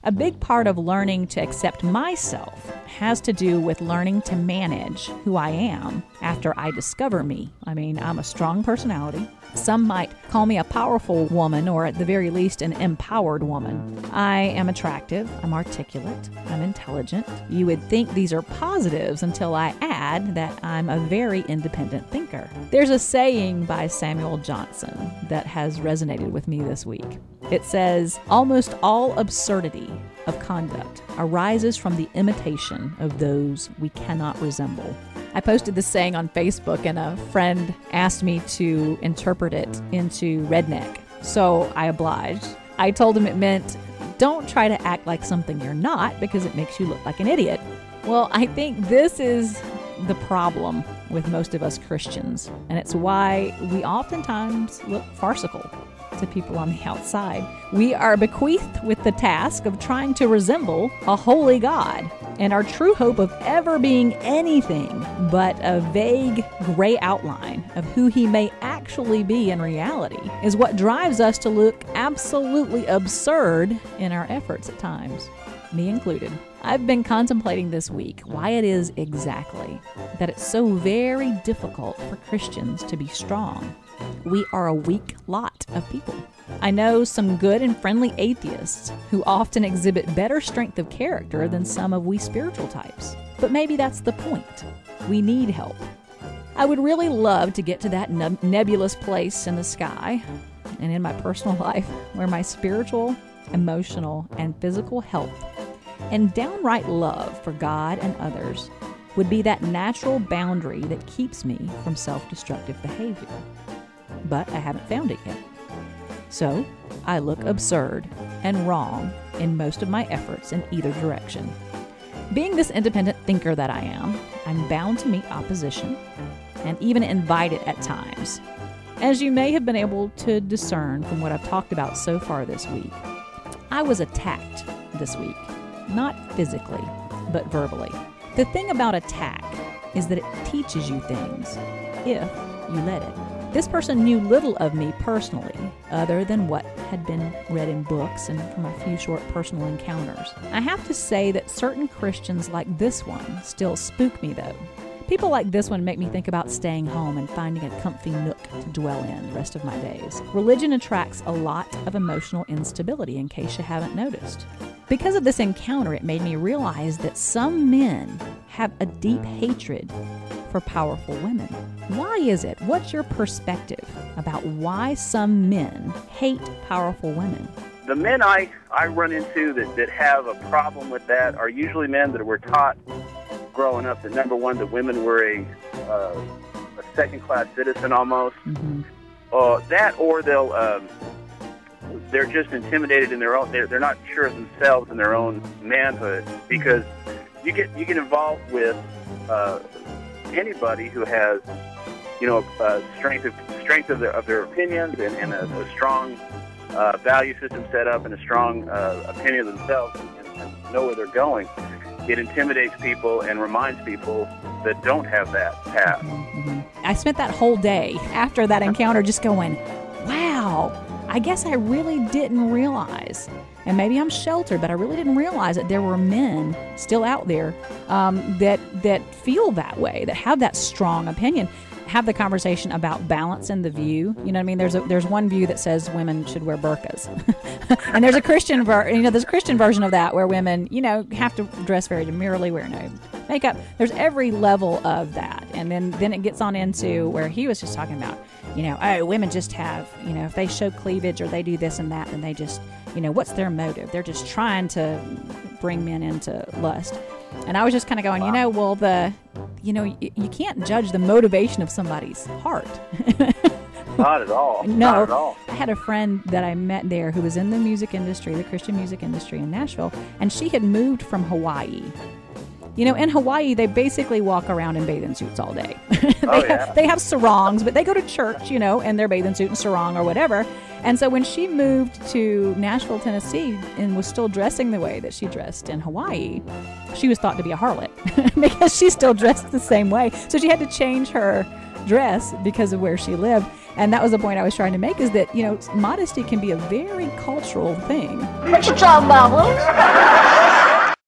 A big part of learning to accept myself has to do with learning to manage who I am after I discover me. I mean, I'm a strong personality. Some might call me a powerful woman, or at the very least, an empowered woman. I am attractive, I'm articulate, I'm intelligent. You would think these are positives until I add that I'm a very independent thinker. There's a saying by Samuel Johnson that has resonated with me this week. It says, "Almost all absurdity of conduct arises from the imitation of those we cannot resemble." I posted this saying on Facebook, and a friend asked me to interpret it into redneck. So I obliged. I told him it meant, don't try to act like something you're not, because it makes you look like an idiot. Well, I think this is the problem with most of us Christians, and it's why we oftentimes look farcical to people on the outside. We are bequeathed with the task of trying to resemble a holy God, and our true hope of ever being anything but a vague gray outline of who he may actually be in reality is what drives us to look absolutely absurd in our efforts at times, me included. I've been contemplating this week why it is exactly that it's so very difficult for Christians to be strong. We are a weak lot of people. I know some good and friendly atheists who often exhibit better strength of character than some of we spiritual types. But maybe that's the point. We need help. I would really love to get to that nebulous place in the sky and in my personal life where my spiritual, emotional, and physical health and downright love for God and others would be that natural boundary that keeps me from self-destructive behavior. But I haven't found it yet. So I look absurd and wrong in most of my efforts in either direction. Being this independent thinker that I am, I'm bound to meet opposition and even invite it at times. As you may have been able to discern from what I've talked about so far this week, I was attacked this week, not physically, but verbally. The thing about attack is that it teaches you things if you let it. This person knew little of me personally, other than what had been read in books and from a few short personal encounters. I have to say that certain Christians like this one still spook me, though. People like this one make me think about staying home and finding a comfy nook to dwell in the rest of my days. Religion attracts a lot of emotional instability, in case you haven't noticed. Because of this encounter, it made me realize that some men have a deep hatred for powerful women. Why is it? What's your perspective about why some men hate powerful women? The men I run into that have a problem with that are usually men that were taught growing up that, number one, that women were a second-class citizen almost. Mm-hmm. That, or they're just intimidated in their own. They're not sure of themselves and their own manhood, because you get involved with anybody who has, strength of their opinions and a strong value system set up and a strong opinion of themselves and know where they're going. It intimidates people and reminds people that don't have that path. Mm-hmm. I spent that whole day after that encounter just going, wow, I guess I really didn't realize, and maybe I'm sheltered, but I really didn't realize that there were men still out there that feel that way, that have that strong opinion. Have the conversation about balance in the view. You know what I mean? There's one view that says women should wear burqas, and there's a Christian there's a Christian version of that where women have to dress very demurely, wear no makeup. There's every level of that, and then it gets on into where he was just talking about, women just have, if they show cleavage or they do this and that, then they just, what's their motive? They're just trying to bring men into lust. And I was just kind of going, wow. You can't judge the motivation of somebody's heart. Not at all. No. Not at all. I had a friend that I met there who was in the music industry, the Christian music industry in Nashville, and she had moved from Hawaii. In Hawaii, they basically walk around in bathing suits all day. They have sarongs, but they go to church, in their bathing suit and sarong or whatever. And so when she moved to Nashville, Tennessee, and was still dressing the way that she dressed in Hawaii, she was thought to be a harlot because she still dressed the same way. So she had to change her dress because of where she lived. And that was the point I was trying to make, is that, modesty can be a very cultural thing. What you talking about, Willis?